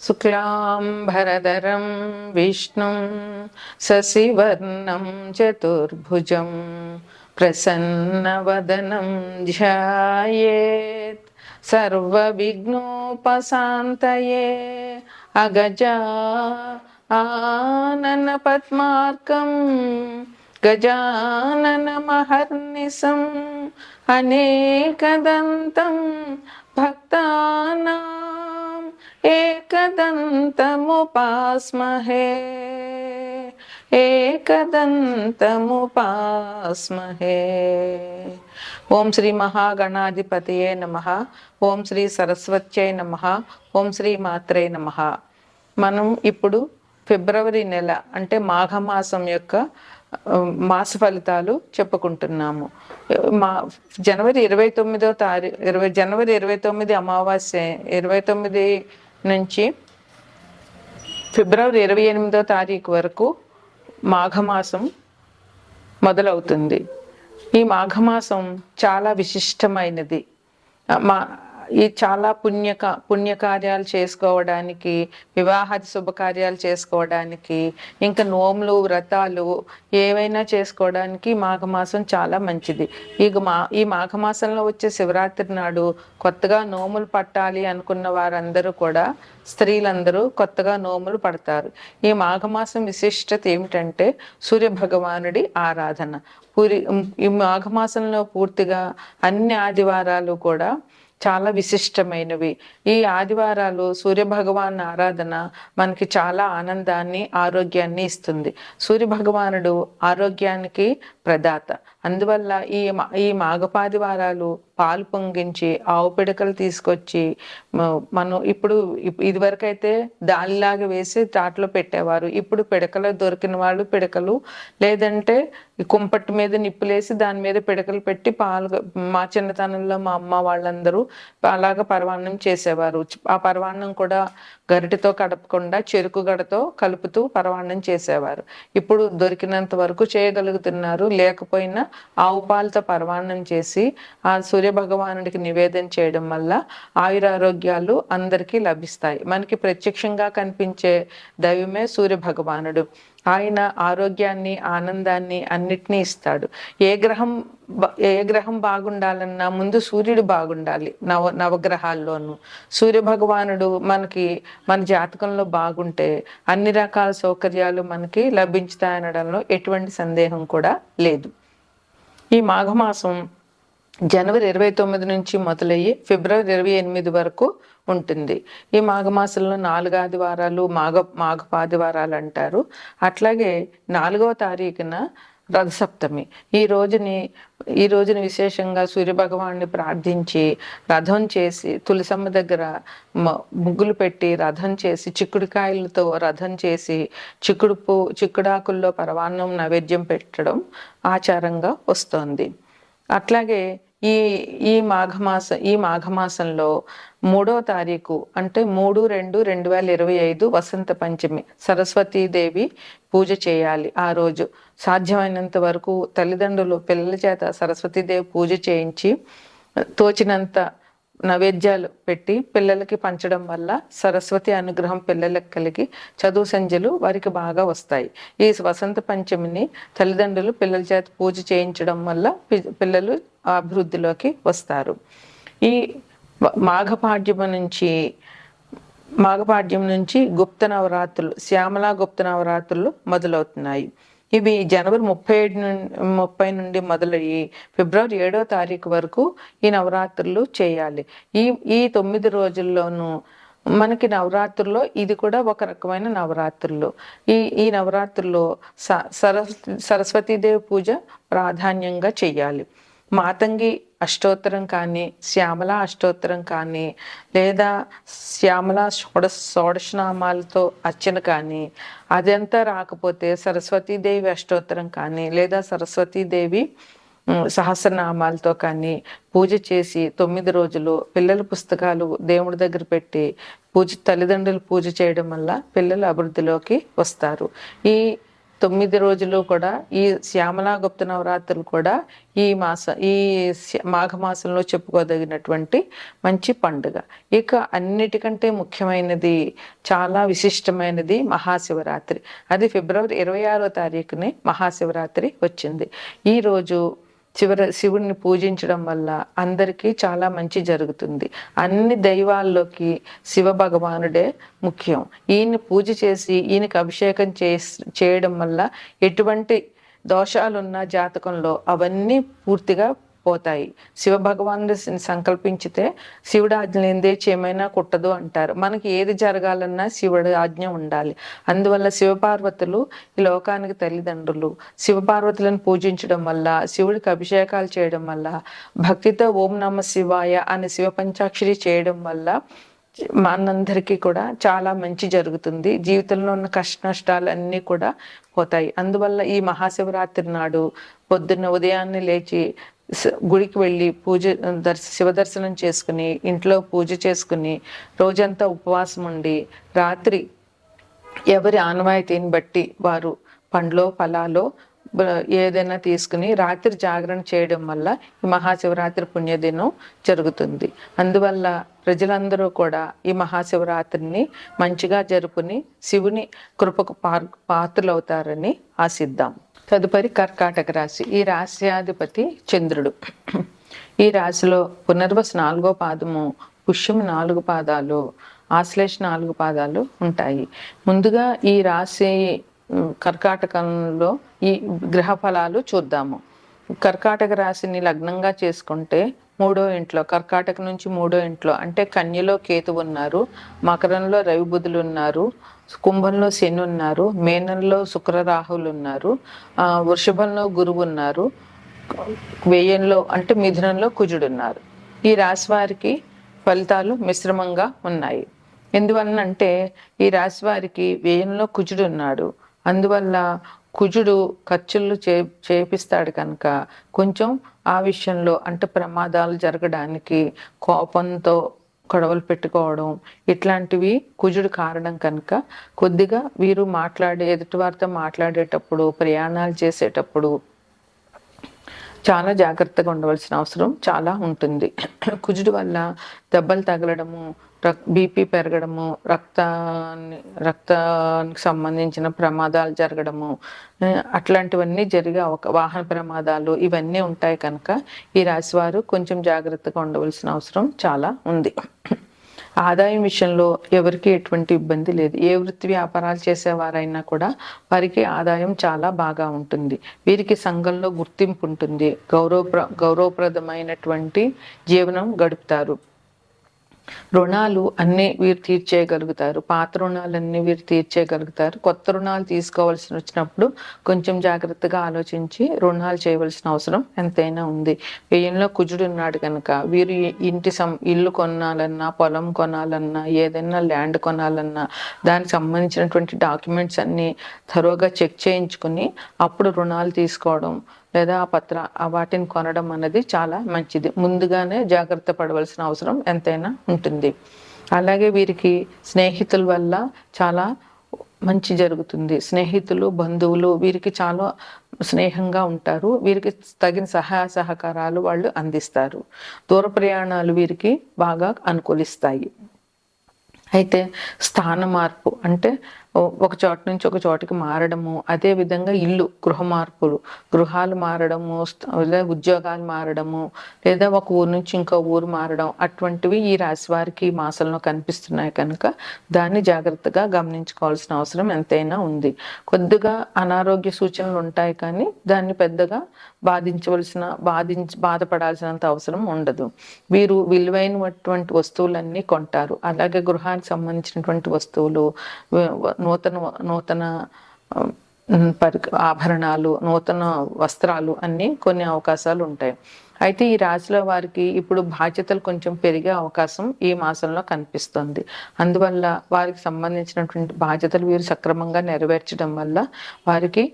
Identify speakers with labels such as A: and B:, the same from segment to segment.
A: శుక్లాంబరధరం విష్ణుం శశివర్ణం చతుర్భుజం ప్రసన్నవదనం ధ్యాయేత్ సర్వవిఘ్నోపశాంతయే అగజా ఆనన పద్మార్కం గజాననమహర్నిశం అనేకదంతం భక్తానాం ఏకదంతముపాస్మహే ఏకదంతముపాస్మహే. ఓం శ్రీ మహాగణాధిపతయే నమః. ఓం శ్రీ సరస్వత్యై నమః. ఓం శ్రీ మాత్రే నమః. మనం ఇప్పుడు ఫిబ్రవరి నెల అంటే మాఘమాసం యొక్క మాస ఫలితాలు చెప్పుకుంటున్నాము. జనవరి 29 అమావాస్య 29 నుంచి ఫిబ్రవరి 28 వరకు మాఘమాసం మొదలవుతుంది. ఈ మాఘమాసం చాలా విశిష్టమైనది. ఈ చాలా పుణ్యకార్యాలు చేసుకోవడానికి, వివాహాది శుభకార్యాలు చేసుకోవడానికి, ఇంకా నోములు వ్రతాలు ఏవైనా చేసుకోవడానికి మాఘమాసం చాలా మంచిది. ఈ మాఘమాసంలో వచ్చే శివరాత్రి నాడు కొత్తగా నోములు పట్టాలి అనుకున్న వారందరూ కూడా, స్త్రీలందరూ కొత్తగా నోములు పడతారు. ఈ మాఘమాసం విశిష్టత ఏమిటంటే సూర్య భగవానుడి ఆరాధన. ఈ మాఘమాసంలో పూర్తిగా అన్ని ఆదివారాలు కూడా చాలా విశిష్టమైనవి. ఈ ఆదివారాలు సూర్యభగవాన్ ఆరాధన మనకి చాలా ఆనందాన్ని, ఆరోగ్యాన్ని ఇస్తుంది. సూర్యభగవానుడు ఆరోగ్యానికి ప్రదాత. అందువల్ల ఈ మాఘపాదివారాలు పాలు పొంగించి ఆవు పిడకలు తీసుకొచ్చి మనం ఇదివరకైతే దానిలాగా వేసి తాటలో పెట్టేవారు. ఇప్పుడు పిడకలు దొరికిన వాళ్ళు పిడకలు, లేదంటే కుంపట్టు మీద నిప్పులేసి దాని మీద పిడకలు పెట్టి పాలు, మా చిన్నతనంలో మా అమ్మ వాళ్ళందరూ అలాగా పరవాన్నం చేసేవారు. ఆ పరవాన్నం కూడా గరిటెతో కడపకుండా చెరుకు గడతో కలుపుతూ పరవాన్నం చేసేవారు. ఇప్పుడు దొరికినంత వరకు చేయగలుగుతున్నారు. లేకపోయినా ఆవు పాలతో పరవాన్నం చేసి ఆ సూర్య భగవానుడికి నివేదన చేయడం వల్ల ఆయురారోగ్యాలు అందరికీ లభిస్తాయి. మనకి ప్రత్యక్షంగా కనిపించే దైవమే సూర్య భగవానుడు. ఆయన ఆరోగ్యాన్ని, ఆనందాన్ని అన్నిటినీ ఇస్తాడు. ఏ గ్రహం బాగుండాలన్నా ముందు సూర్యుడు బాగుండాలి. నవగ్రహాల్లోనూ సూర్య భగవానుడు మన జాతకంలో బాగుంటే అన్ని రకాల సౌకర్యాలు మనకి లభించుతాయనడంలో ఎటువంటి సందేహం కూడా లేదు. ఈ మాఘమాసం జనవరి 29 నుంచి మొదలయ్యి ఫిబ్రవరి 28 వరకు ఉంటుంది. ఈ మాఘమాసంలో 4 ఆదివారాలు మాఘపాదివారాలు అంటారు. అట్లాగే 4వ తారీఖున రథసప్తమి. ఈ రోజుని విశేషంగా సూర్యభగవాన్ని ప్రార్థించి రథం చేసి, తులసమ్మ దగ్గర ముగ్గులు పెట్టి రథం చేసి, చిక్కుడుకాయలతో రథం చేసి, చిక్కుడాకుల్లో పరవాన్నం నైవేద్యం పెట్టడం ఆచారంగా వస్తోంది. అట్లాగే ఈ మాఘమాసంలో 3వ తారీఖు అంటే 3/2/2025 వసంత పంచమి, సరస్వతీదేవి పూజ చేయాలి. ఆ రోజు సాధ్యమైనంత వరకు తల్లిదండ్రులు పిల్లల చేత సరస్వతీదేవి పూజ చేయించి తోచినంత నైవేద్యాలు పెట్టి పిల్లలకి పంచడం వల్ల సరస్వతి అనుగ్రహం పిల్లలకు కలిగి చదువు సంధ్యలు వారికి బాగా వస్తాయి. ఈ వసంత పంచమిని తల్లిదండ్రులు పిల్లల చేత పూజ చేయించడం వల్ల పిల్లలు అభివృద్ధిలోకి వస్తారు. ఈ మాఘపాడ్యం నుంచి గుప్త నవరాత్రులు, శ్యామలా గుప్త నవరాత్రులు మొదలవుతున్నాయి. ఇవి జనవరి 30 నుండి మొదలయ్యి ఫిబ్రవరి 7వ తారీఖు వరకు ఈ నవరాత్రులు చేయాలి. ఈ 9 రోజుల్లోనూ మనకి నవరాత్రుల్లో ఇది కూడా ఒక రకమైన నవరాత్రులు. ఈ నవరాత్రుల్లో సరస్వతీదేవి పూజ ప్రాధాన్యంగా చెయ్యాలి. మాతంగి అష్టోత్తరం కానీ, శ్యామలా అష్టోత్తరం కానీ, లేదా శ్యామలా షోడశనామాలతో అర్చన కానీ, అదంతా రాకపోతే సరస్వతీదేవి అష్టోత్తరం కానీ, లేదా సరస్వతీదేవి సహస్రనామాలతో కానీ పూజ చేసి 9 రోజులు పిల్లల పుస్తకాలు దేవుడి దగ్గర పెట్టి తల్లిదండ్రులు పూజ చేయడం వల్ల పిల్లలు అభివృద్ధిలోకి వస్తారు. ఈ 9 రోజులు కూడా ఈ శ్యామలా గుప్త నవరాత్రులు కూడా ఈ మాఘమాసంలో చెప్పుకోదగినటువంటి మంచి పండుగ. ఇక అన్నిటికంటే ముఖ్యమైనది, చాలా విశిష్టమైనది మహాశివరాత్రి. అది ఫిబ్రవరి 26వ తారీఖునే మహాశివరాత్రి వచ్చింది. ఈ రోజు శివుడిని పూజించడం వల్ల అందరికీ చాలా మంచి జరుగుతుంది. అన్ని దైవాల్లోకి శివ భగవానుడే ముఖ్యం. ఈయన్ని పూజ చేసి ఈయనకి అభిషేకం చేయడం వల్ల ఎటువంటి దోషాలున్న జాతకంలో అవన్నీ పూర్తిగా పోతాయి. శివ భగవానుడు సంకల్పించితే శివుడు ఆజ్ఞ లేనిదే ఏమైనా కుట్టదు అంటారు. మనకి ఏది జరగాలన్నా శివుడి ఆజ్ఞ ఉండాలి. అందువల్ల శివపార్వతులు ఈ లోకానికి తల్లిదండ్రులు. శివపార్వతులను పూజించడం వల్ల, శివుడికి అభిషేకాలు చేయడం వల్ల, భక్తితో ఓం నమ శివాయ అని శివ పంచాక్షరి చేయడం వల్ల మనందరికీ కూడా చాలా మంచి జరుగుతుంది. జీవితంలో ఉన్న కష్ట నష్టాలన్నీ కూడా పోతాయి. అందువల్ల ఈ మహాశివరాత్రి నాడు పొద్దున్న ఉదయాన్నే లేచి గుడికి వెళ్ళి శివ దర్శనం చేసుకుని, ఇంట్లో పూజ చేసుకుని, రోజంతా ఉపవాసం ఉండి, రాత్రి ఎవరి ఆనవాయితీని బట్టి వారు పండ్లో ఫలాలో ఏదైనా తీసుకుని రాత్రి జాగరణ చేయడం వల్ల ఈ మహాశివరాత్రి పుణ్యదినం జరుగుతుంది. అందువల్ల ప్రజలందరూ కూడా ఈ మహాశివరాత్రిని మంచిగా జరుపుని శివుని కృపకు పాత్రలవుతారని ఆశిద్దాం. తదుపరి కర్కాటక రాశి. ఈ రాశ్యాధిపతి చంద్రుడు. ఈ రాశిలో పునర్వసు 4వ పాదము, పుష్యం 4 పాదాలు, ఆశ్లేష 4 పాదాలు ఉంటాయి. ముందుగా ఈ రాశి కర్కాటకంలో ఈ గ్రహ ఫలాలు చూద్దాము. కర్కాటక రాశిని లగ్నంగా చేసుకుంటే 3వ ఇంట్లో, కర్కాటక నుంచి 3వ ఇంట్లో అంటే కన్యలో కేతు ఉన్నారు, మకరంలో రవి బుధులు ఉన్నారు, కుంభంలో శని ఉన్నారు, మేనంలో శుక్ర రాహులు ఉన్నారు, వృషభంలో గురువు ఉన్నారు, వ్యయంలో అంటే మిథునంలో కుజుడు ఉన్నారు. ఈ రాశి వారికి ఫలితాలు మిశ్రమంగా ఉన్నాయి. ఎందువలనంటే ఈ రాశి వారికి వ్యయంలో కుజుడు ఉన్నాడు. అందువల్ల కుజుడు ఖర్చులు చేపిస్తాడు కనుక కొంచెం ఆ విషయంలో అంటే ప్రమాదాలు జరగడానికి, కోపంతో గొడవలు పెట్టుకోవడం ఇట్లాంటివి కుజుడు కారణం కనుక కొద్దిగా వీరు ఎదుటివారితో మాట్లాడేటప్పుడు, ప్రయాణాలు చేసేటప్పుడు చాలా జాగ్రత్తగా ఉండవలసిన అవసరం చాలా ఉంటుంది. కుజుడు వల్ల దెబ్బలు తగలడము, బీపీ పెరగడము, రక్తానికి సంబంధించిన ప్రమాదాలు జరగడము, అట్లాంటివన్నీ వాహన ప్రమాదాలు ఇవన్నీ ఉంటాయి కనుక ఈ రాశి వారు కొంచెం జాగ్రత్తగా ఉండవలసిన అవసరం చాలా ఉంది. ఆదాయం విషయంలో ఎవరికి ఎటువంటి ఇబ్బంది లేదు. ఏ వృత్తి వ్యాపారాలు చేసేవారైనా కూడా వారికి ఆదాయం చాలా బాగా ఉంటుంది. వీరికి సంఘంలో గుర్తింపు ఉంటుంది. గౌరవప్రదమైనటువంటి జీవనం గడుపుతారు. రుణాలు అన్నీ వీరు తీర్చేయగలుగుతారు. పాత రుణాలన్నీ వీరు తీర్చేయగలుగుతారు. కొత్త రుణాలు తీసుకోవాల్సి వచ్చినప్పుడు కొంచెం జాగ్రత్తగా ఆలోచించి రుణాలు చేయవలసిన అవసరం ఎంతైనా ఉంది. వ్యయంలో కుజుడు ఉన్నాడు కనుక వీరు ఇల్లు కొనాలన్నా, పొలం కొనాలన్నా, ఏదైనా ల్యాండ్ కొనాలన్నా దానికి సంబంధించినటువంటి డాక్యుమెంట్స్ అన్నీ థరోగా చెక్ చేయించుకుని అప్పుడు రుణాలు తీసుకోవడం లేదా వాటిని కొనడం అన్నది చాలా మంచిది. ముందుగానే జాగ్రత్త పడవలసిన అవసరం ఎంతైనా ఉంటుంది. అలాగే వీరికి స్నేహితుల వల్ల చాలా మంచి జరుగుతుంది. స్నేహితులు, బంధువులు వీరికి చాలా స్నేహంగా ఉంటారు. వీరికి తగిన సహాయ సహకారాలు వాళ్ళు అందిస్తారు. దూర ప్రయాణాలు వీరికి బాగా అనుకూలిస్తాయి. అయితే స్థాన మార్పు అంటే ఒక చోట నుంచి ఒక చోటికి మారడము, అదే విధంగా గృహాలు మారడము, లేదా ఉద్యోగాలు మారడము, లేదా ఒక ఊరు నుంచి ఇంకో ఊరు మారడం అటువంటివి ఈ రాశి వారికి ఈ మాసంలో కనిపిస్తున్నాయి కనుక దాన్ని జాగ్రత్తగా గమనించుకోవాల్సిన అవసరం ఎంతైనా ఉంది. కొద్దిగా అనారోగ్య సూచనలు ఉంటాయి కానీ దాన్ని పెద్దగా బాధపడాల్సినంత అవసరం ఉండదు. వీరు విలువైనటువంటి వస్తువులన్నీ కొంటారు. అలాగే గృహానికి సంబంధించినటువంటి వస్తువులు, నూతన ఆభరణాలు, నూతన వస్త్రాలు అన్నీ కొన్ని అవకాశాలు ఉంటాయి. అయితే ఈ రాశిలో వారికి ఇప్పుడు బాధ్యతలు కొంచెం పెరిగే అవకాశం ఈ మాసంలో కనిపిస్తుంది. అందువల్ల వారికి సంబంధించినటువంటి బాధ్యతలు వీరు సక్రమంగా నెరవేర్చడం వల్ల వారికి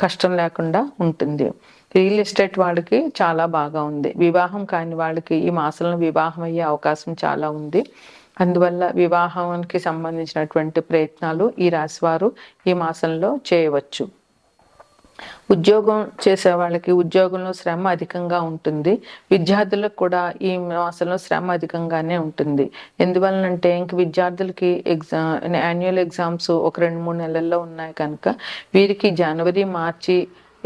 A: కష్టం లేకుండా ఉంటుంది. రియల్ ఎస్టేట్ వాళ్ళకి చాలా బాగా ఉంది. వివాహం కాని వాళ్ళకి ఈ మాసంలో వివాహం అయ్యే అవకాశం చాలా ఉంది. అందువల్ల వివాహానికి సంబంధించినటువంటి ప్రయత్నాలు ఈ రాశి వారు ఈ మాసంలో చేయవచ్చు. ఉద్యోగం చేసే వాళ్ళకి ఉద్యోగంలో శ్రమ అధికంగా ఉంటుంది. విద్యార్థులకు కూడా ఈ మాసంలో శ్రమ అధికంగానే ఉంటుంది. ఎందువలనంటే ఇంక విద్యార్థులకి యాన్యువల్ ఎగ్జామ్స్ ఒక 2, 3 నెలల్లో ఉన్నాయి కనుక వీరికి జనవరి, మార్చి,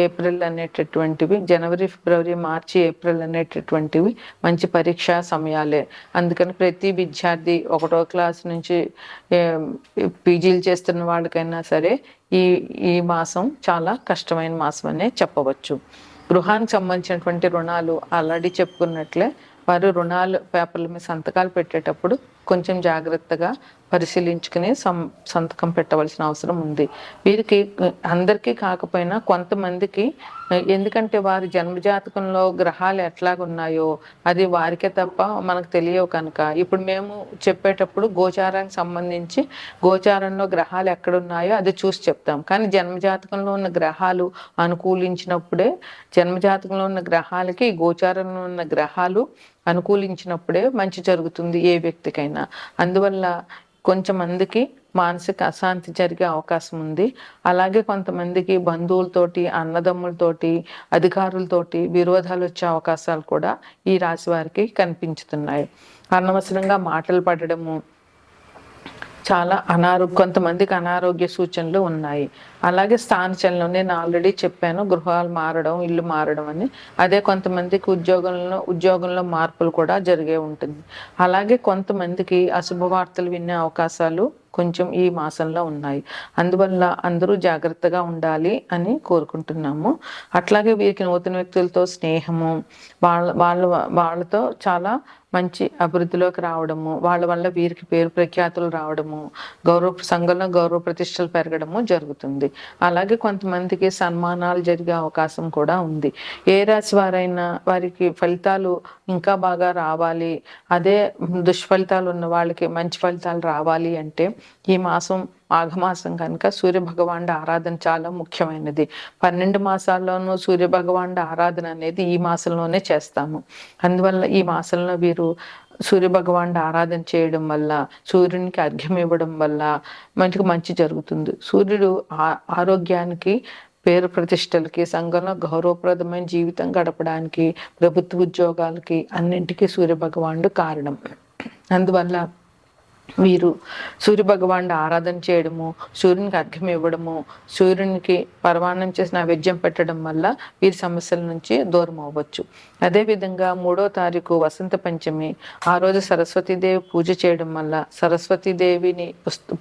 A: ఏప్రిల్ అనేటటువంటివి, జనవరి, ఫిబ్రవరి, మార్చి, ఏప్రిల్ అనేటటువంటివి మంచి పరీక్షా సమయాలే. అందుకని ప్రతి విద్యార్థి 1వ క్లాస్ నుంచి పీజీలు చేస్తున్న వాళ్ళకైనా సరే ఈ ఈ మాసం చాలా కష్టమైన మాసం అనే చెప్పవచ్చు. గృహానికి సంబంధించినటువంటి రుణాలు ఆల్రెడీ చెప్పుకున్నట్లే వారు రుణాలు పేపర్ల మీద సంతకాలు పెట్టేటప్పుడు కొంచెం జాగ్రత్తగా పరిశీలించుకుని సంతకం పెట్టవలసిన అవసరం ఉంది. వీరికి అందరికీ కాకపోయినా కొంతమందికి, ఎందుకంటే వారి జన్మజాతకంలో గ్రహాలు ఎట్లాగున్నాయో అది వారికే తప్ప మనకు తెలియవు కనుక ఇప్పుడు మేము చెప్పేటప్పుడు గోచారానికి సంబంధించి గోచారంలో గ్రహాలు ఎక్కడున్నాయో అది చూసి చెప్తాం. కానీ జన్మజాతకంలో ఉన్న గ్రహాలు అనుకూలించినప్పుడే, జన్మజాతకంలో ఉన్న గ్రహాలకి గోచారంలో ఉన్న గ్రహాలు అనుకూలించినప్పుడే మంచి జరుగుతుంది ఏ వ్యక్తికైనా. అందువల్ల కొంచెమందికి మానసిక అశాంతి జరిగే అవకాశం ఉంది. అలాగే కొంతమందికి బంధువులతోటి, అన్నదమ్ములతోటి, అధికారులతోటి విరోధాలు వచ్చే అవకాశాలు కూడా ఈ రాశి వారికి కనిపించుతున్నాయి. అనవసరంగా మాటలు పడడము, చాలా కొంతమందికి అనారోగ్య సూచనలు ఉన్నాయి. అలాగే స్థానచలనం, నేను ఆల్రెడీ చెప్పాను గృహాలు మారడం, ఇల్లు మారడం అని. అదే కొంతమందికి ఉద్యోగంలో మార్పులు కూడా జరిగే ఉంటుంది. అలాగే కొంతమందికి అశుభవార్తలు వినే అవకాశాలు కొంచెం ఈ మాసంలో ఉన్నాయి. అందువల్ల అందరూ జాగ్రత్తగా ఉండాలి అని కోరుకుంటున్నాము. అట్లాగే వీరికి నూతన వ్యక్తులతో స్నేహము, వాళ్ళతో చాలా మంచి అభివృద్ధిలోకి రావడము, వాళ్ళ వల్ల వీరికి పేరు ప్రఖ్యాతులు రావడము, సంఘంలో గౌరవ ప్రతిష్టలు పెరగడము జరుగుతుంది. అలాగే కొంతమందికి సన్మానాలు జరిగే అవకాశం కూడా ఉంది. ఏ రాశి వారైనా వారికి ఫలితాలు ఇంకా బాగా రావాలి, అదే దుష్ఫలితాలు ఉన్న వాళ్ళకి మంచి ఫలితాలు రావాలి అంటే ఈ మాసం మాఘమాసం కనుక సూర్యభగవానుడి ఆరాధన చాలా ముఖ్యమైనది. 12 మాసాల్లోనూ సూర్యభగవానుడి ఆరాధన అనేది ఈ మాసంలోనే చేస్తాము. అందువల్ల ఈ మాసంలో వీరు సూర్యభగవానుడి ఆరాధన చేయడం వల్ల, సూర్యునికి అర్ఘ్యం ఇవ్వడం వల్ల మంచి జరుగుతుంది. సూర్యుడు ఆరోగ్యానికి, పేరు ప్రతిష్టలకి, సంఘంలో గౌరవప్రదమైన జీవితం గడపడానికి, ప్రభుత్వ ఉద్యోగాలకి అన్నింటికీ సూర్యభగవానుడు కారణం. అందువల్ల వీరు సూర్యభగవానుడి ఆరాధన చేయడము, సూర్యునికి అర్ఘ్యం ఇవ్వడము, సూర్యునికి పరమాన్నం చేసి నైవేద్యం పెట్టడం వల్ల వీరి సమస్యల నుంచి దూరం అవ్వచ్చు. అదేవిధంగా 3వ తారీఖు వసంత పంచమి, ఆ రోజు సరస్వతీదేవి పూజ చేయడం వల్ల, సరస్వతీదేవిని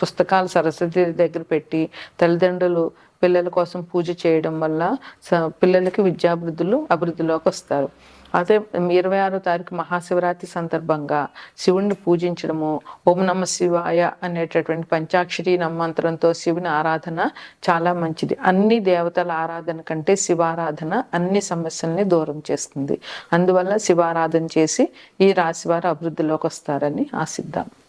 A: పుస్తకాలు సరస్వతీదేవి దగ్గర పెట్టి తల్లిదండ్రులు పిల్లల కోసం పూజ చేయడం వల్ల పిల్లలకి అభివృద్ధిలోకి వస్తారు. అదే 26వ తారీఖు మహాశివరాత్రి సందర్భంగా శివుణ్ణి పూజించడము, ఓం నమ శివాయ అనేటటువంటి పంచాక్షరి నమ్మంత్రంతో శివుని ఆరాధన చాలా మంచిది. అన్ని దేవతల ఆరాధన కంటే శివారాధన అన్ని సమస్యల్ని దూరం చేస్తుంది. అందువల్ల శివారాధన చేసి ఈ రాశి వారు అభివృద్ధిలోకి వస్తారని ఆశిద్దాం.